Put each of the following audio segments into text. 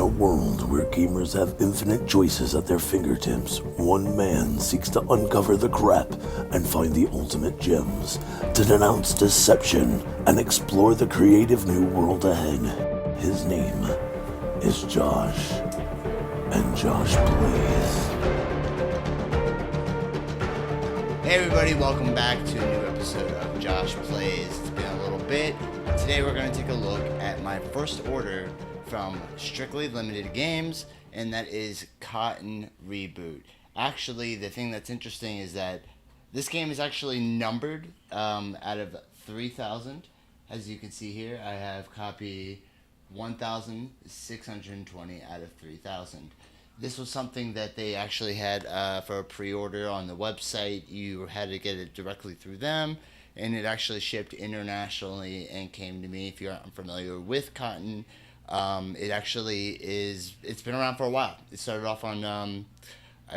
a world where gamers have infinite choices at their fingertips, one man seeks to uncover the crap and find the ultimate gems, to denounce deception and explore the creative new world ahead. His name is Josh, and Josh Plays. Hey everybody, welcome back to a new episode of Josh Plays. It's been a little bit. Today we're going to take a look at my first order from Strictly Limited Games, and that is Cotton Reboot. Actually, the thing that's interesting is that this game is actually numbered out of 3,000. As you can see here, I have copy 1,620 out of 3,000. This was something that they actually had for a pre-order on the website. You had to get it directly through them, and it actually shipped internationally and came to me. If you're unfamiliar with Cotton, it actually is, it's been around for a while. It started off on, I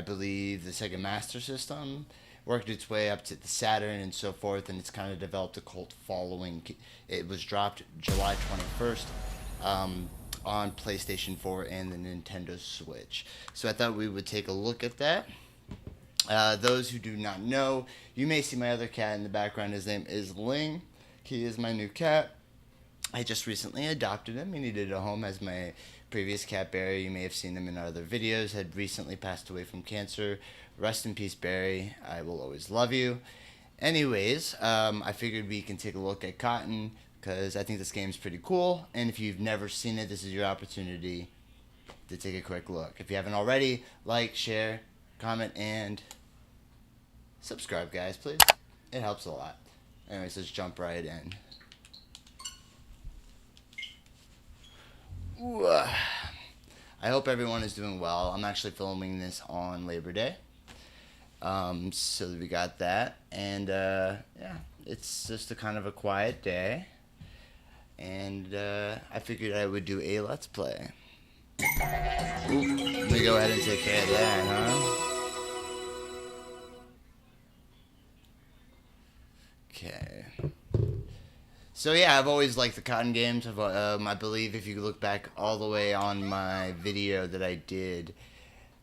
believe, the Sega Master System, worked its way up to the Saturn and so forth, and it's kind of developed a cult following. It was dropped July 21st. On PlayStation 4 and the Nintendo Switch. So I thought we would take a look at that. Those who do not know, you may see my other cat in the background. His name is Ling. He is my new cat. I just recently adopted him. He needed a home, as my previous cat, Barry, you may have seen him in other videos, had recently passed away from cancer. Rest in peace, Barry. I will always love you. Anyways, I figured we can take a look at Cotton, because I think this game's pretty cool, and if you've never seen it, this is your opportunity to take a quick look. If you haven't already, like, share, comment, and subscribe, guys, please. It helps a lot. Anyways, let's jump right in. Ooh, I hope everyone is doing well. I'm actually filming this on Labor Day, so we got that, and yeah, it's just a kind of a quiet day. And I figured I would do a Let's Play. Ooh, let me go ahead and take care of that, huh? Okay. So yeah, I've always liked the Cotton games. I believe if you look back all the way on my video that I did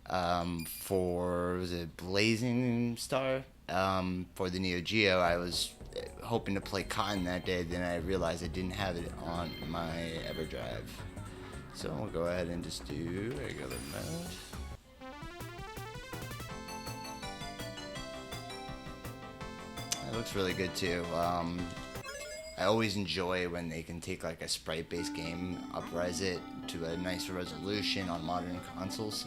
for, was it Blazing Star? For the Neo Geo, I was hoping to play Cotton that day, then I realized I didn't have it on my EverDrive. So we'll go ahead and just do regular mode. It looks really good too. I always enjoy when they can take like a sprite-based game, upres it to a nicer resolution on modern consoles.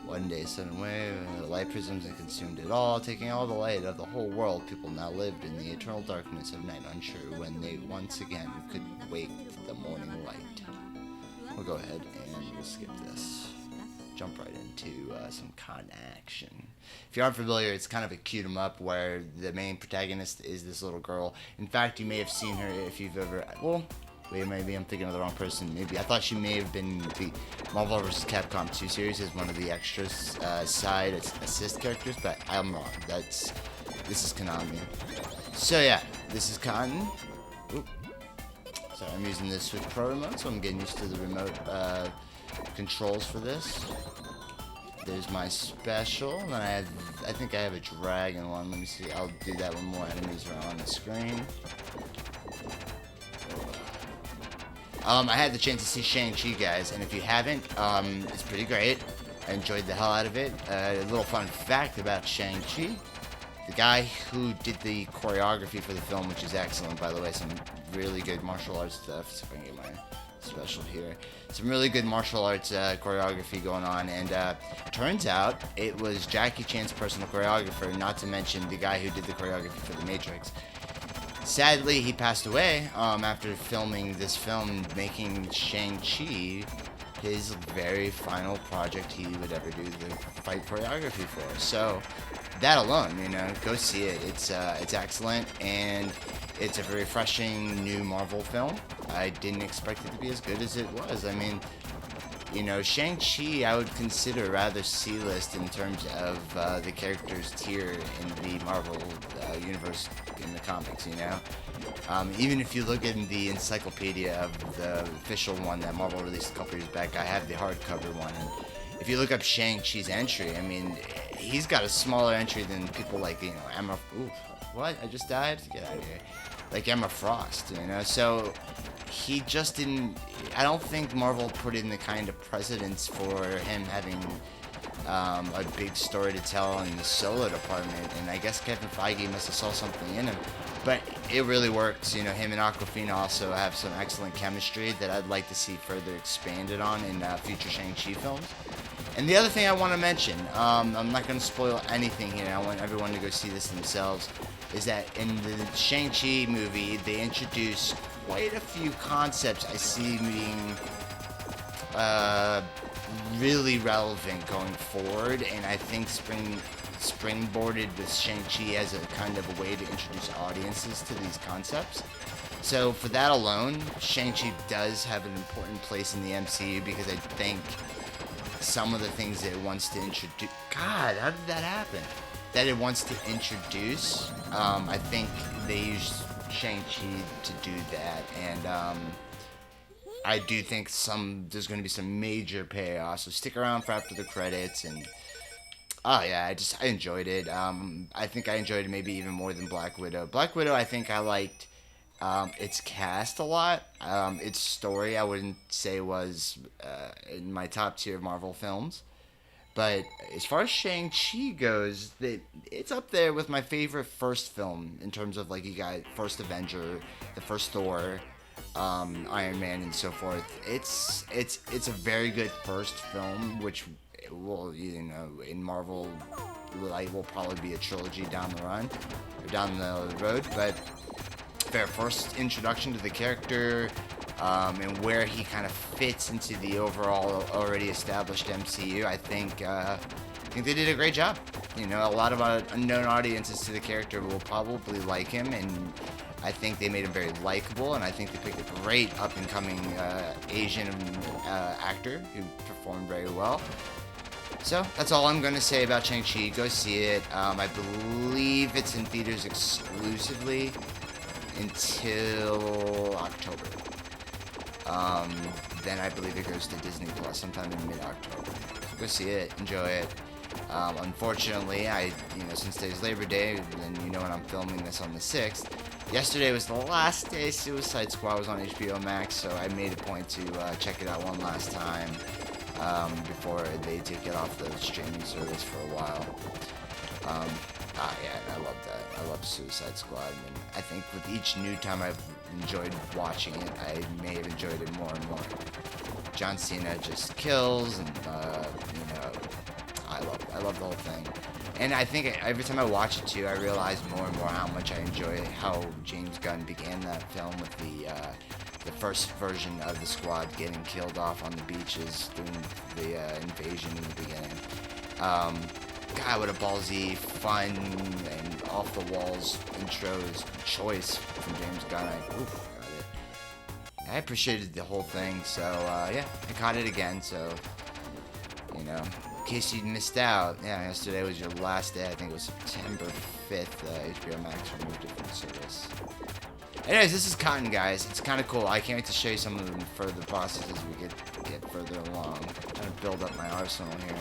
One day, sudden wave, the light prisms and consumed it all, taking all the light of the whole world. People now lived in the eternal darkness of night, unsure when they once again could wake to the morning light. We'll go ahead and we'll skip this. Jump right into some Cotton action. If you aren't familiar, it's kind of a cute 'em up where the main protagonist is this little girl. In fact, you may have seen her if you've ever, well, wait, maybe I'm thinking of the wrong person. Maybe I thought she may have been the Marvel vs. Capcom 2 series as one of the extras side assist characters, but I'm wrong. This is Konami. So yeah, this is Cotton. Oop. Sorry, I'm using the Switch Pro remote, so I'm getting used to the remote controls for this. There's my special, and then I think I have a dragon one. Let me see. I'll do that when more enemies are on the screen. I had the chance to see Shang Chi, guys, and if you haven't, it's pretty great. I enjoyed the hell out of it. A little fun fact about Shang Chi: the guy who did the choreography for the film, which is excellent, by the way, some really good martial arts stuff. So if I can get my special here, some really good martial arts choreography going on, and turns out it was Jackie Chan's personal choreographer, not to mention the guy who did the choreography for The Matrix. Sadly, he passed away after filming this film, making Shang Chi his very final project he would ever do the fight choreography for. So that alone, you know, go see it. It's excellent, and it's a very refreshing new Marvel film. I didn't expect it to be as good as it was. I mean, you know, Shang Chi I would consider rather C-list in terms of the characters tier in the Marvel universe in the comics, you know? Even if you look in the encyclopedia of the official one that Marvel released a couple years back, I have the hardcover one, and if you look up Shang-Chi's entry, I mean, he's got a smaller entry than people like, you know, Emma... Ooh, what? I just died? Get out of here. Like Emma Frost, you know? So, he just didn't... I don't think Marvel put in the kind of precedence for him having a big story to tell in the solo department, and I guess Kevin Feige must have saw something in him. But it really works, you know. Him and Awkwafina also have some excellent chemistry that I'd like to see further expanded on in future Shang-Chi films. And the other thing I want to mention, I'm not going to spoil anything here, I want everyone to go see this themselves, is that in the Shang-Chi movie, they introduce quite a few concepts I see being really relevant going forward, and I think springboarded with Shang-Chi as a kind of a way to introduce audiences to these concepts. So for that alone, Shang-Chi does have an important place in the MCU, because I think some of the things that it wants to introduce... God, how did that happen? That it wants to introduce, I think they use Shang-Chi to do that, and I do think there's going to be some major payoff, so stick around for after the credits, and oh yeah, I enjoyed it. I think I enjoyed it maybe even more than Black Widow. Black Widow, I think I liked its cast a lot. Its story, I wouldn't say was in my top tier of Marvel films. But as far as Shang-Chi goes, it's up there with my favorite first film in terms of, like, you got first Avenger, the first Thor, Iron Man, and so forth. It's a very good first film, which will, you know, in Marvel, will probably be a trilogy down the road. But their first introduction to the character, and where he kind of fits into the overall already established MCU, I think they did a great job. You know, a lot of unknown audiences to the character will probably like him, and I think they made him very likable, and I think they picked a great up-and-coming Asian actor who performed very well. So, that's all I'm going to say about Shang-Chi. Go see it. I believe it's in theaters exclusively until October. Then I believe it goes to Disney Plus sometime in mid-October. Go see it. Enjoy it. Unfortunately, since today's Labor Day, and when I'm filming this on the 6th, yesterday was the last day Suicide Squad was on HBO Max, so I made a point to check it out one last time before they take it off the streaming service for a while. I love that. I love Suicide Squad, and I think with each new time I've enjoyed watching it, I may have enjoyed it more and more. John Cena just kills, and I love the whole thing. And I think every time I watch it too, I realize more and more how much I enjoy how James Gunn began that film with the first version of the squad getting killed off on the beaches during the invasion in the beginning. God, what a ballsy, fun, and off-the-walls intros choice from James Gunn. I appreciated the whole thing, so yeah, I caught it again, so, in case you missed out, yesterday was your last day. I think it was September 5th, HBO Max removed it from the service. Anyways, this is Cotton, guys. It's kind of cool. I can't wait to show you some of the further processes as we get further along. I'm trying to build up my arsenal here.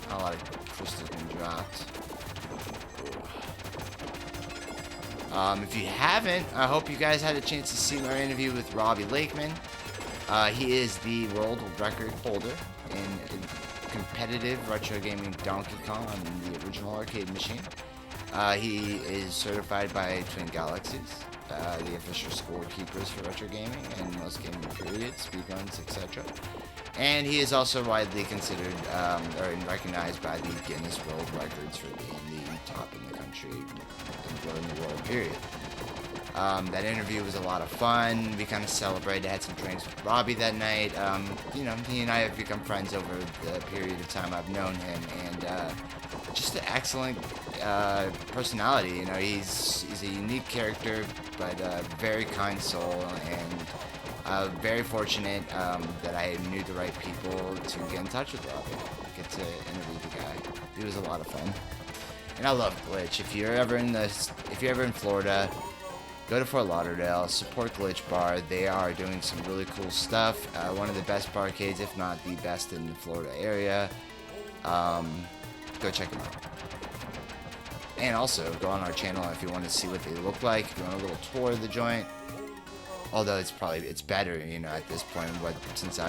Not a lot of crystals been dropped. If you haven't, I hope you guys had a chance to see my interview with Robbie Lakeman. He is the world record holder in competitive retro gaming Donkey Kong on the original arcade machine. He is certified by Twin Galaxies, the official scorekeepers for retro gaming and most gaming periods, speedruns, etc. And he is also widely considered or recognized by the Guinness World Records for being the top in the country and in the world, period. That interview was a lot of fun. We kind of celebrated, had some drinks with Robbie that night. He and I have become friends over the period of time I've known him, and just an excellent personality. He's a unique character, but a very kind soul, and very fortunate that I knew the right people to get in touch with Robbie, get to interview the guy. It was a lot of fun. And I love Glitch. If you're ever in Florida, go to Fort Lauderdale, support Glitch Bar. They are doing some really cool stuff. One of the best barcades, if not the best in the Florida area. Go check them out. And also, go on our channel if you want to see what they look like. If you want a little tour of the joint. Although it's better, you know, at this point, since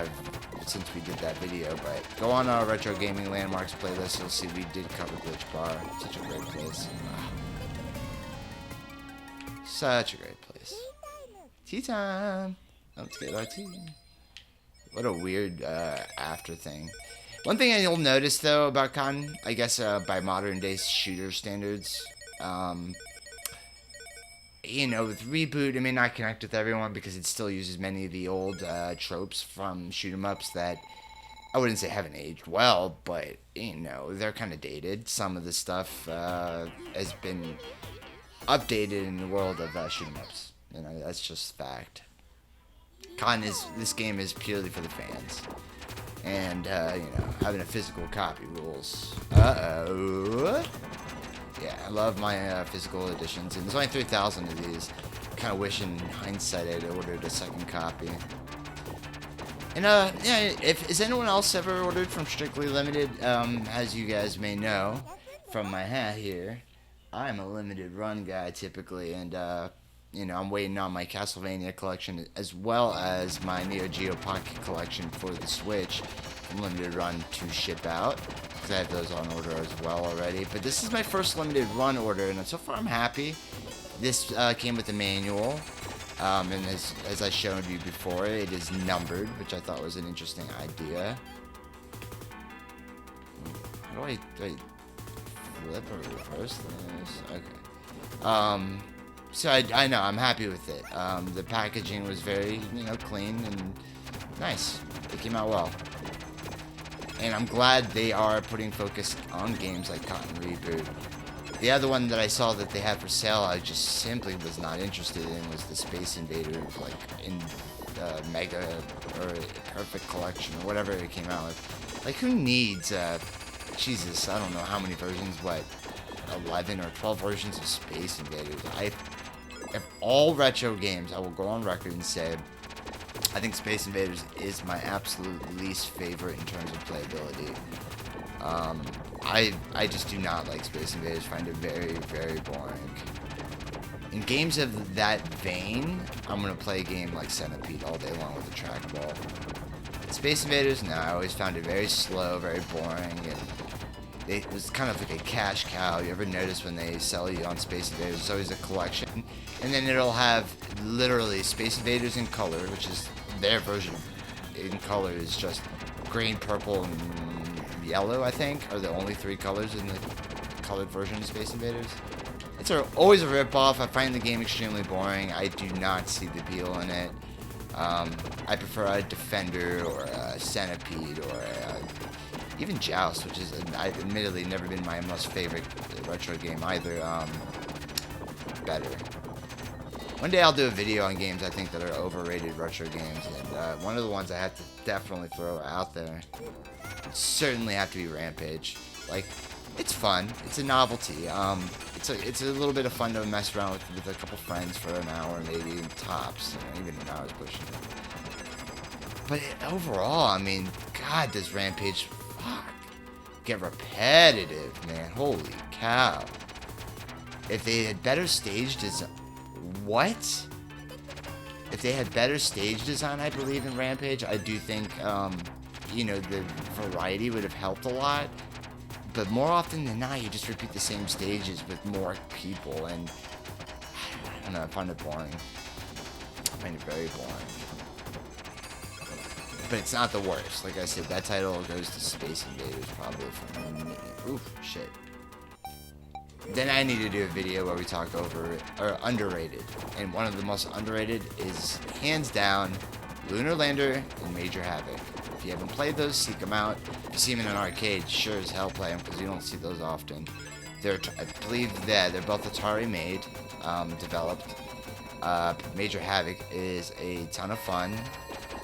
we did that video. But go on our Retro Gaming Landmarks playlist. You'll see we did cover Glitch Bar. Such a great place. Such a great place. Tea time. Let's get our tea. What a weird after thing. One thing you'll notice though about Cotton, I guess by modern day shooter standards, you know, with Reboot, it may not connect with everyone because it still uses many of the old tropes from shoot 'em ups that I wouldn't say haven't aged well, but you know, they're kind of dated. Some of the stuff has been updated in the world of shoot 'em ups. You know, that's just fact. This game is purely for the fans. And, you know, having a physical copy rules. Uh-oh. Yeah, I love my physical editions. And there's only 3,000 of these. Kind of wish in hindsight I'd ordered a second copy. And, yeah, is anyone else ever ordered from Strictly Limited? As you guys may know from my hat here, I'm a limited run guy typically. And, you know, I'm waiting on my Castlevania collection as well as my Neo Geo Pocket collection for the Switch from Limited Run to ship out, because I have those on order as well already. But this is my first Limited Run order, and so far I'm happy. This came with a manual, and as I showed you before, it is numbered, which I thought was an interesting idea. How do I flip or reverse this? Okay. So I know, I'm happy with it. The packaging was very, you know, clean and nice. It came out well. And I'm glad they are putting focus on games like Cotton Reboot. The other one that I saw that they had for sale, I just simply was not interested in, was the Space Invaders, like, in Mega or Perfect Collection or whatever it came out with. Like, who needs, Jesus, I don't know how many versions, what, 11 or 12 versions of Space Invaders. Of all retro games, I will go on record and say I think Space Invaders is my absolute least favorite in terms of playability. I just do not like Space Invaders. Find it very, very boring. In games of that vein, I'm gonna play a game like Centipede all day long with a trackball. Space Invaders, no, I always found it very slow, very boring, and it was kind of like a cash cow. You ever notice when they sell you on Space Invaders, it's always a collection, and then it'll have literally Space Invaders in color, which is their version in color is just green, purple, and yellow, I think, are the only three colors in the colored version of Space Invaders. It's always a ripoff. I find the game extremely boring. I do not see the appeal in it. I prefer a Defender or a Centipede or even Joust, which is admittedly never been my most favorite retro game either. Better. One day I'll do a video on games I think that are overrated retro games, and one of the ones I have to definitely throw out there would certainly have to be Rampage. Like, it's fun. It's a novelty. It's a little bit of fun to mess around with a couple friends for an hour, maybe tops. You know, even an hour's pushing it. But overall, I mean, God, does Rampage get repetitive, man? Holy cow! If they had better stage design, what? If they had better stage design, I believe in Rampage, I do think, you know, the variety would have helped a lot. But more often than not, you just repeat the same stages with more people, and I don't know, I find it boring. I find it very boring. But it's not the worst. Like I said, that title goes to Space Invaders probably for me. Oof, shit. Then I need to do a video where we talk over or underrated, and one of the most underrated is hands down Lunar Lander and Major Havoc. If you haven't played those, seek them out. If you see them in an arcade, sure as hell play them, because you don't see those often. I believe that they're both Atari made, developed. Major Havoc is a ton of fun.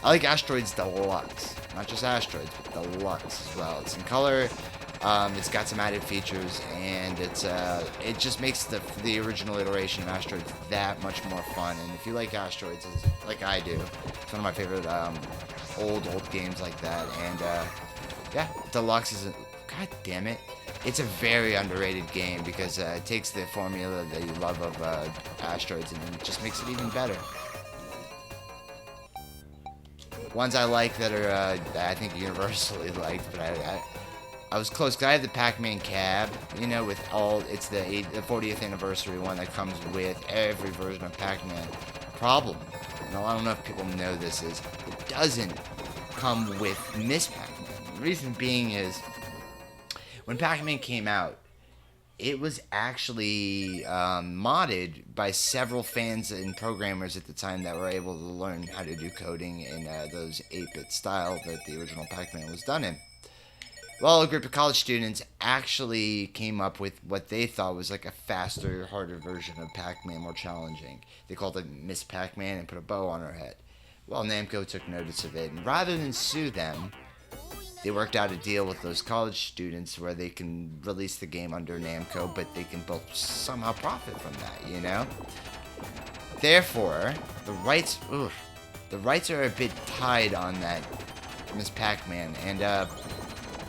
I like Asteroids Deluxe, not just Asteroids, but Deluxe as well. It's in color. It's got some added features, and it just makes the original iteration of Asteroids that much more fun. And if you like Asteroids, like I do, it's one of my favorite old games like that. And yeah, Deluxe is god damn it, it's a very underrated game because it takes the formula that you love of Asteroids and it just makes it even better. Ones I like that are I think universally liked, but I was close because I had the Pac-Man cab, you know, with all, it's the 40th anniversary one that comes with every version of Pac-Man. Problem, and I don't know if people know this, is it doesn't come with Miss Pac-Man. The reason being is, when Pac-Man came out, it was actually modded by several fans and programmers at the time that were able to learn how to do coding in those 8-bit style that the original Pac-Man was done in. Well, a group of college students actually came up with what they thought was like a faster, harder version of Pac-Man, more challenging. They called it Miss Pac-Man and put a bow on her head. Well, Namco took notice of it, and rather than sue them, they worked out a deal with those college students where they can release the game under Namco, but they can both somehow profit from that, you know? Therefore, the rights are a bit tied on that Miss Pac-Man, and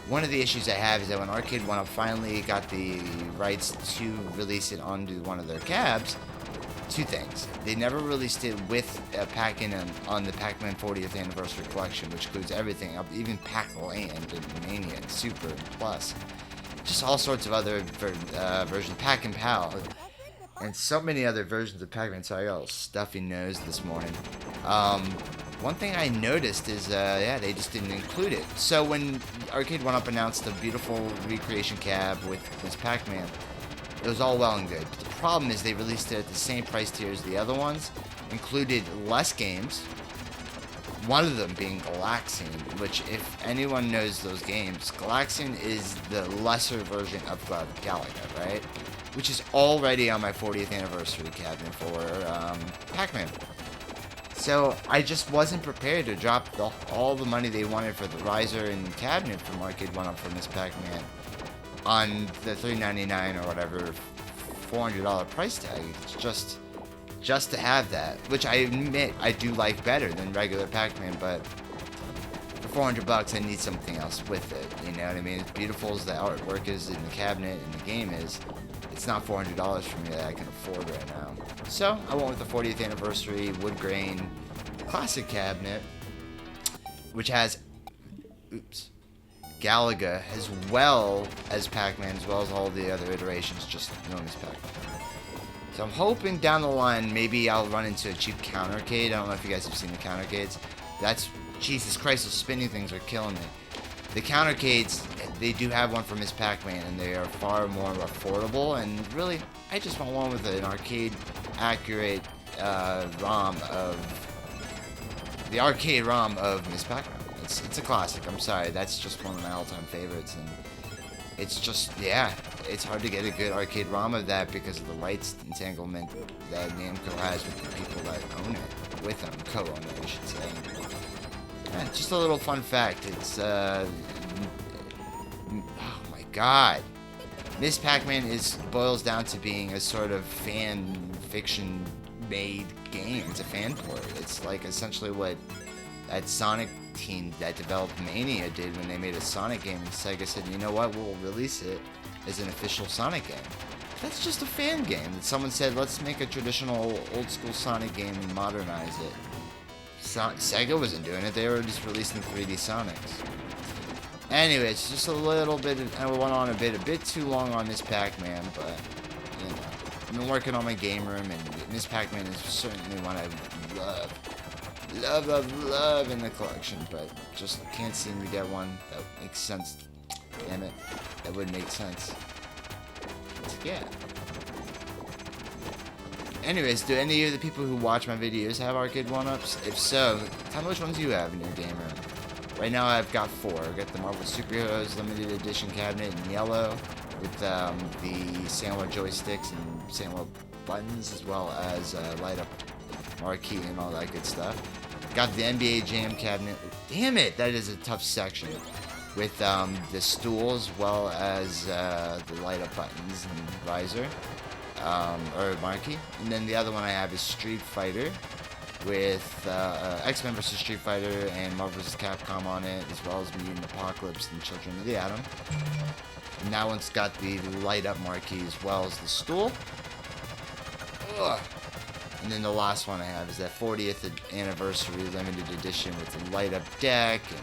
one of the issues I have is that when Arcade 1-Up finally got the rights to release it onto one of their cabs, two things. They never released it with a pack-in on the Pac-Man 40th Anniversary Collection, which includes everything, even Pac-Land and Mania and Super and Plus. Just all sorts of other versions, Pac and Pal, and so many other versions of Pac-Man. So I got a little stuffy nose this morning. One thing I noticed is, yeah, they just didn't include it. So when Arcade 1-Up announced the beautiful recreation cab with Miss Pac-Man, it was all well and good. But the problem is they released it at the same price tier as the other ones, included less games, one of them being Galaxian, which if anyone knows those games, Galaxian is the lesser version of Galaga, right? Which is already on my 40th anniversary cabinet for Pac-Man. So I just wasn't prepared to drop all the money they wanted for the riser and cabinet from Arcade 1-Up for Miss Pac-Man on the $399 or whatever $400 price tag. It's just to have that, which I admit I do like better than regular Pac-Man, but for $400 I need something else with it. You know what I mean? As beautiful as the artwork is in the cabinet and the game is, it's not $400 for me that I can afford right now. So I went with the 40th anniversary wood grain classic cabinet, which has Galaga as well as Pac-Man, as well as all the other iterations just known as Pac-Man. So I'm hoping down the line maybe I'll run into a cheap countercade. I don't know if you guys have seen the countercades. That's, Jesus Christ, those spinning things are killing me. The countercades, they do have one for Miss Pac-Man, and they are far more affordable, and really, I just want one with an arcade-accurate ROM of... the arcade ROM of Miss Pac-Man. It's a classic, I'm sorry, that's just one of my all-time favorites, and it's just, yeah, it's hard to get a good arcade ROM of that because of the rights entanglement that Namco has with the people that own it, with them, co-own it, I should say. Yeah, just a little fun fact, it's, oh my god, Miss Pac-Man boils down to being a sort of fan fiction made game. It's a fan port. It's like essentially what that Sonic team that developed Mania did when they made a Sonic game, and Sega said, you know what, we'll release it as an official Sonic game. That's just a fan game. Someone said, let's make a traditional old school Sonic game and modernize it. Sega wasn't doing it, they were just releasing 3D Sonics. Anyways, just a little bit, I went on a bit too long on Miss Pac-Man, but, you know, I've been working on my game room, and Miss Pac-Man is certainly one I love in the collection, but just can't seem to get one that makes sense. Damn it, that would make sense. Yeah. Anyways, do any of the people who watch my videos have Arcade 1-Ups? If so, tell me which ones you have in your game room. Right now I've got 4. I've got the Marvel Superheroes Limited Edition cabinet in yellow with the Sandwell joysticks and Sandwell buttons, as well as light up marquee and all that good stuff. Got the NBA Jam cabinet. Damn it, that is a tough section. with the stool as well as the light up buttons and visor, or marquee. And then the other one I have is Street Fighter with X-Men vs. Street Fighter and Marvel vs. Capcom on it, as well as Mutant Apocalypse and Children of the Atom. And that one's got the light up marquee as well as the stool. Ugh. And then the last one I have is that 40th anniversary limited edition with the light up deck and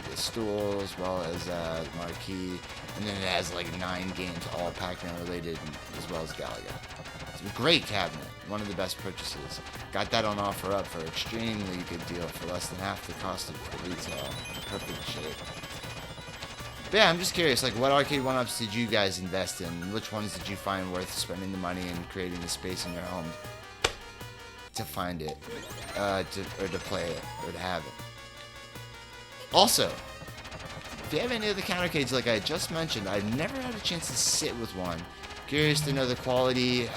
the stool as well as the marquee. And then it has like 9 games, all Pac-Man related, as well as Galaga. It's a great cabinet, one of the best purchases. Got that on offer up for an extremely good deal for less than half the cost of the retail. Perfect shape. But yeah, I'm just curious, like, what arcade one-ups did you guys invest in? Which ones did you find worth spending the money and creating the space in your home to find it, or to play it, or to have it? Also, if you have any other countercades like I just mentioned, I've never had a chance to sit with one. Curious to know the quality,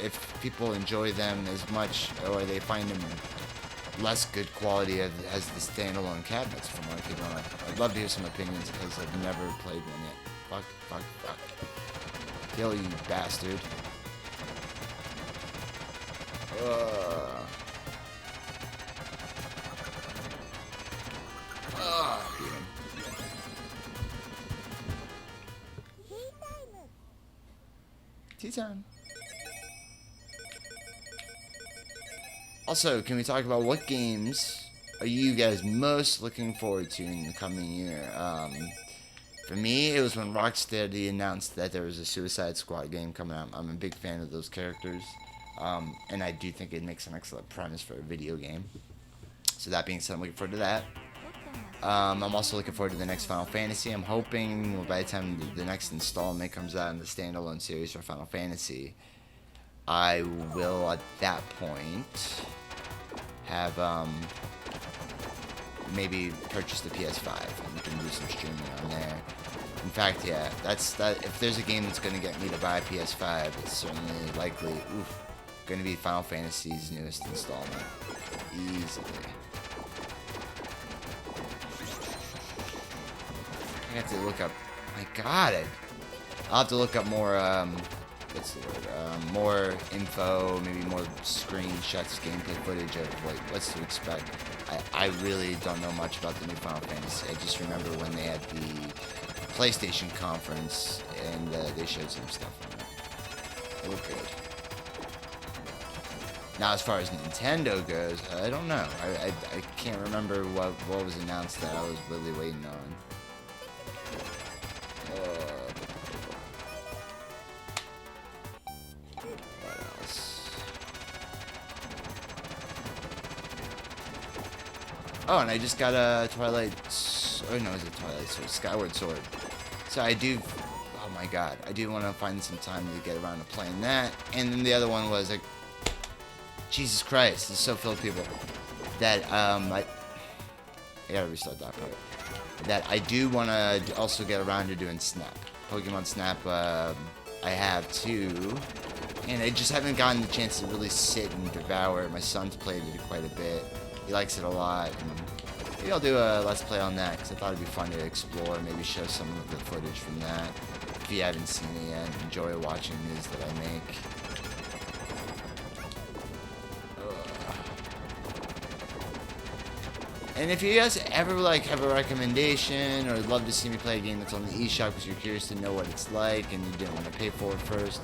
if people enjoy them as much, or they find them less good quality as the standalone cabinets from Arcade One. I'd love to hear some opinions because I've never played one yet. Fuck. Kill you, bastard. Beat him. Tea time. Also, can we talk about what games are you guys most looking forward to in the coming year? For me, it was when Rocksteady announced that there was a Suicide Squad game coming out. I'm a big fan of those characters, and I do think it makes an excellent premise for a video game. So that being said, I'm looking forward to that. I'm also looking forward to the next Final Fantasy. I'm hoping by the time the next installment comes out in the standalone series for Final Fantasy, I will at that point have maybe purchase the PS5 and we can do some streaming on there. In fact, yeah, if there's a game that's going to get me to buy a PS5, it's certainly likely going to be Final Fantasy's newest installment. Easily. I have to look up. My God, I'll have to look up more. What's the word? More info, maybe more screenshots, gameplay footage of what's to expect. I really don't know much about the new Final Fantasy. I just remember when they had the PlayStation conference and they showed some stuff on it. It looked good. Now, as far as Nintendo goes, I don't know. I can't remember what was announced that I was really waiting on. What else? Oh, and I just got a Skyward Sword. So I do, oh my God, I do want to find some time to get around to playing that. And then the other one was like, Jesus Christ, it's so filled with people. That, I gotta restart that part. That I do want to also get around to doing Snap. Pokemon Snap, I have too. And I just haven't gotten the chance to really sit and devour it. My son's played it quite a bit. He likes it a lot. And maybe I'll do a Let's Play on that, because I thought it'd be fun to explore, maybe show some of the footage from that. If you haven't seen it yet, enjoy watching news that I make. And if you guys ever have a recommendation or love to see me play a game that's on the eShop because you're curious to know what it's like and you didn't want to pay for it first,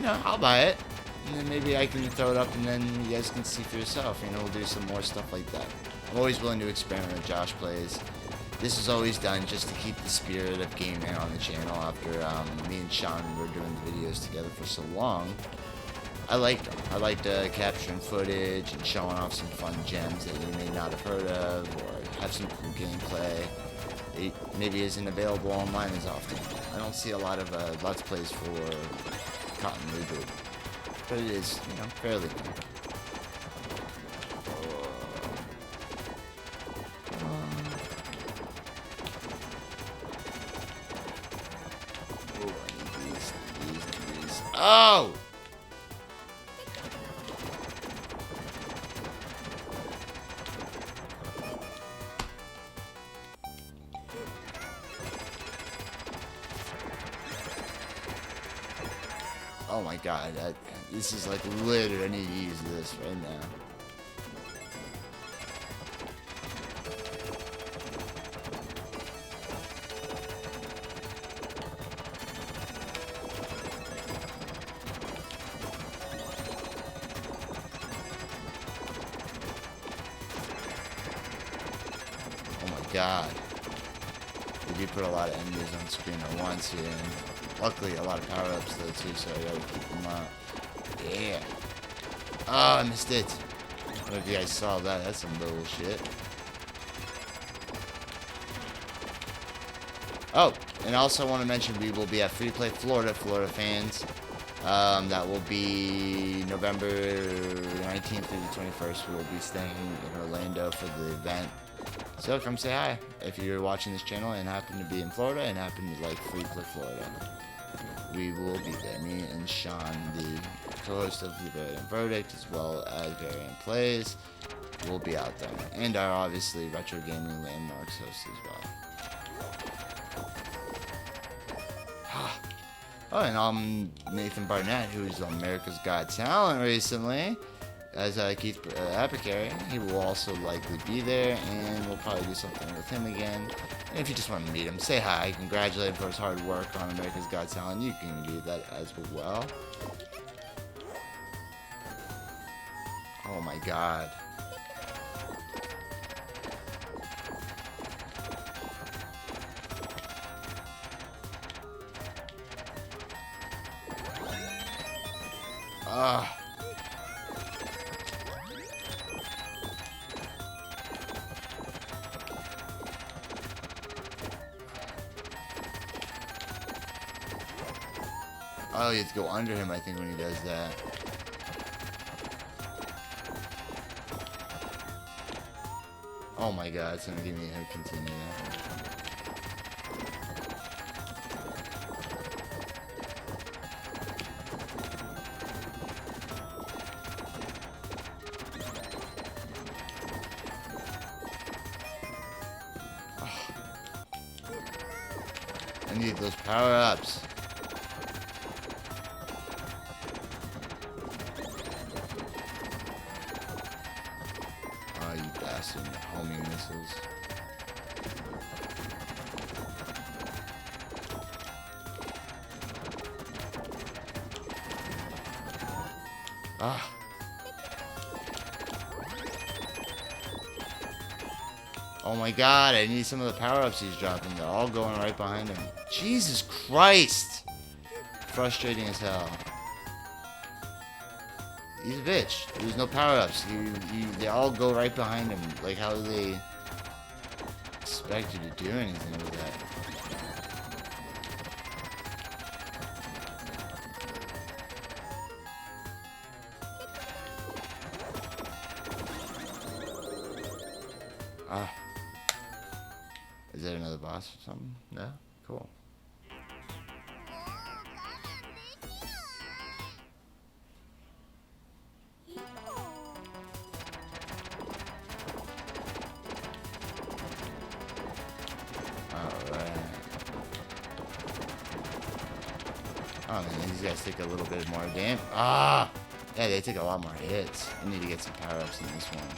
I'll buy it. And then maybe I can throw it up and then you guys can see for yourself. We'll do some more stuff like that. I'm always willing to experiment with Josh Plays. This is always done just to keep the spirit of gaming on the channel after me and Sean were doing the videos together for so long. I liked them. I liked capturing footage and showing off some fun gems that you may not have heard of or have some cool gameplay. It maybe isn't available online as often. I don't see a lot of Let's Plays for Cotton Reboot, but it is, fairly new. I need these. Oh! Oh my god, this is like literally, I need to use this right now. Oh my god. They do put a lot of enemies on screen at once here. And luckily, a lot of power-ups though too, so I gotta keep them up. Yeah. Oh, I missed it. I don't know if you guys saw that. That's some bullshit. Oh, and also I want to mention we will be at Freeplay Florida, Florida fans. That will be November 19th through the 21st. We will be staying in Orlando for the event. So come say hi if you're watching this channel and happen to be in Florida and happen to like Freeplay Florida. We will be there. Me and Sean, the co-host of the Variant Verdict, as well as Variant Plays, will be out there. And our obviously Retro Gaming Landmarks host as well. Oh, and Nathan Barnett, who's on America's Got Talent recently, as Keith Apicary. He will also likely be there, and we'll probably do something with him again. And if you just want to meet him, say hi, congratulate him for his hard work on America's Got Talent. You can do that as well. Oh my god. Oh, you have to go under him, I think, when he does that. Oh my god, it's gonna give me a continue that. I need those power-ups. Oh, you bastard. Homing missiles. Ah. Oh my god, I need some of the power-ups he's dropping. They're all going right behind him. Jesus Christ! Frustrating as hell. He's a bitch. There's no power-ups. They all go right behind him. Like, how do they expect you to do anything with that? Ah. Is that another boss or something? No? Cool. Alright. Oh man, these guys take a little bit more damage. Ah! Yeah, they take a lot more hits. I need to get some power-ups in this one.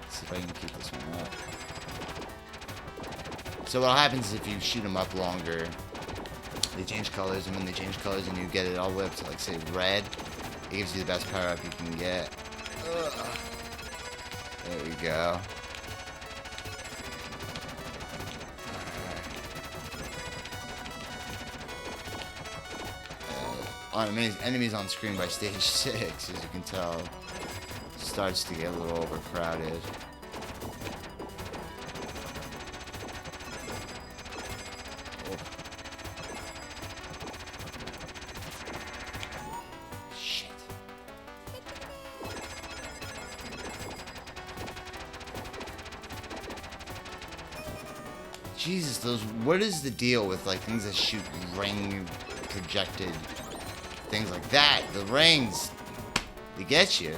Let's see if I can keep this one up. So what happens is if you shoot them up longer, they change colors, and when they change colors and you get it all the way up to, like, say, red, it gives you the best power-up you can get. Ugh. There we go. Enemies on screen by stage 6, as you can tell, starts to get a little overcrowded. Shit. Jesus, what is the deal with, like, things that shoot ring projected things like that? The rings, they get you.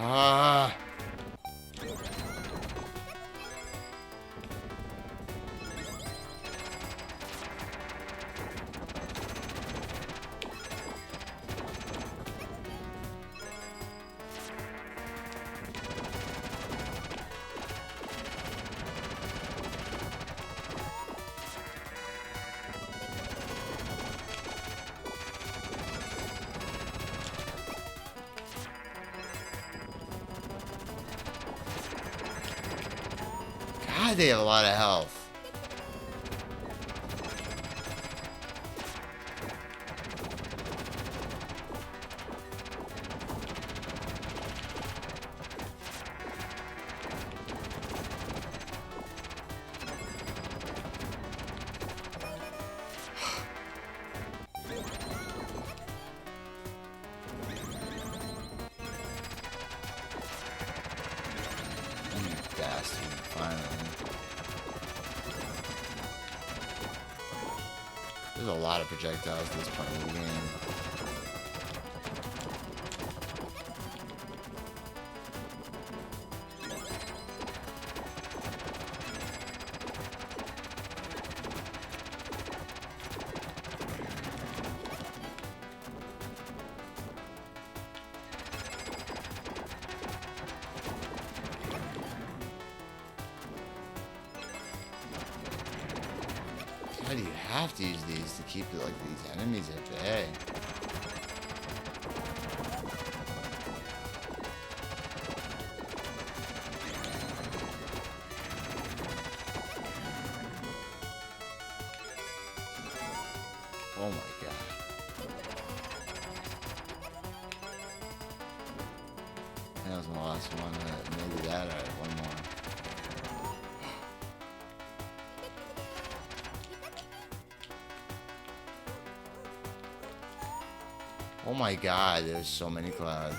Ah. God, they have a lot of health. Bastard, finally. There's a lot of projectiles at this point in the game. Why do you have to use these to keep like these enemies at bay? Oh my god. That was my last one. Maybe that. Alright, one more. Oh my god, there's so many clouds.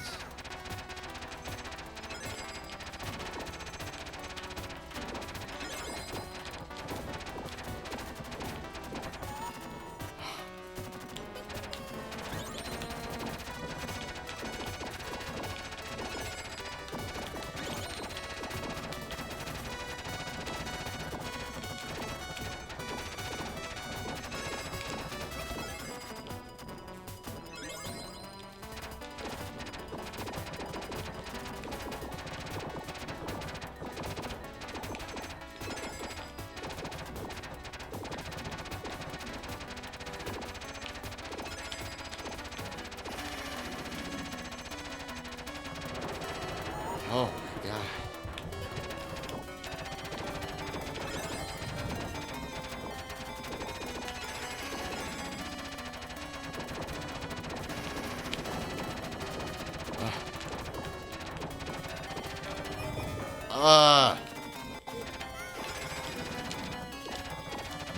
Oh my god.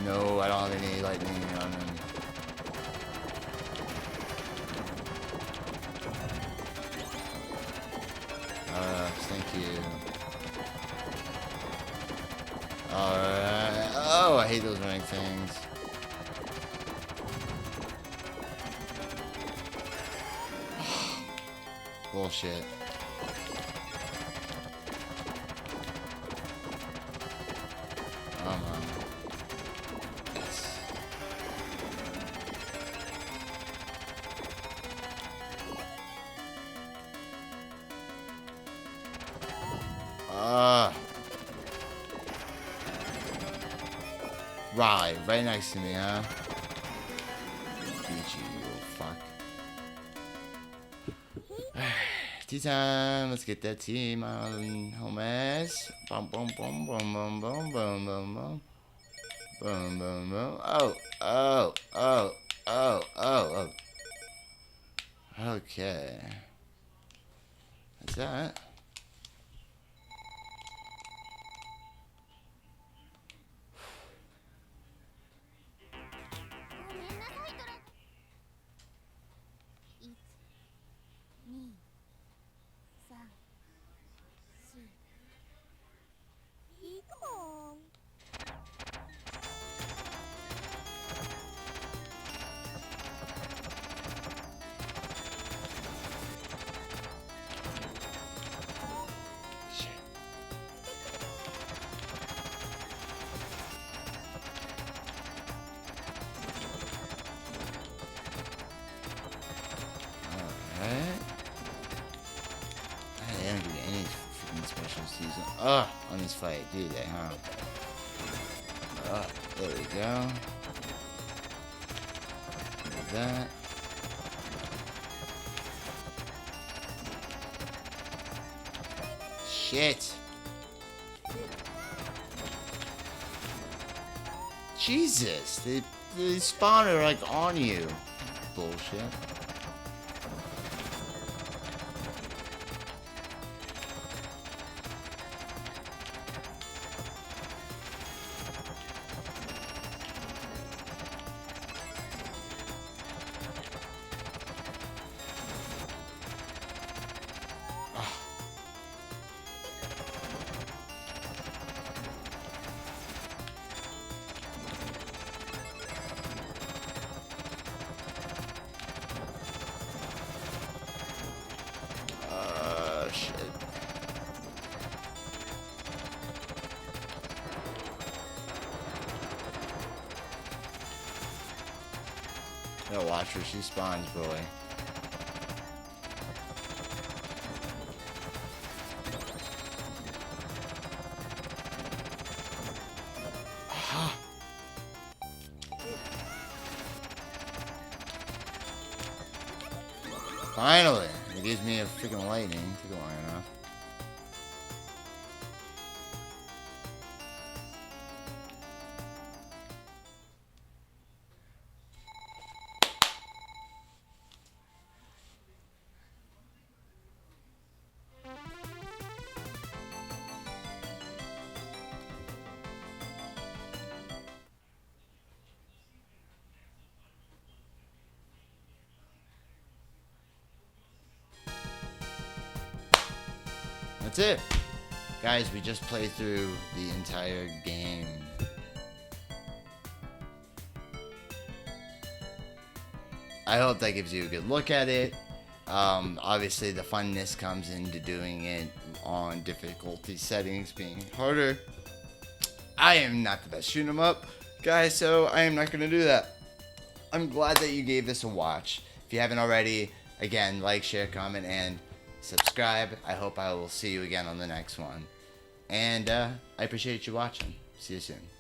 No, I don't have any lightning on him. Thank you. Alright. Oh, I hate those running things. Bullshit. Come on. Yes. Right next to me, huh? Beat you, you fuck. Tea time, let's get that tea, my homies. Boom, boom, boom, boom, boom, boom, boom, boom, boom. Boom, boom, boom. Oh, oh, oh, oh, oh, oh. Okay. That's that. on this fight, do they, huh? There we go. Like that. Shit. Jesus, they spawn are like on you. Bullshit. Shit. Gotta watch where she spawns, boy. Finally! It gives me a freaking lightning. Took long enough. That's it. Guys, we just played through the entire game. I hope that gives you a good look at it. Obviously, the funness comes into doing it on difficulty settings being harder. I am not the best shooting 'em up, guys, so I am not going to do that. I'm glad that you gave this a watch. If you haven't already, again, like, share, comment, and subscribe. I hope I will see you again on the next one. And I appreciate you watching. See you soon.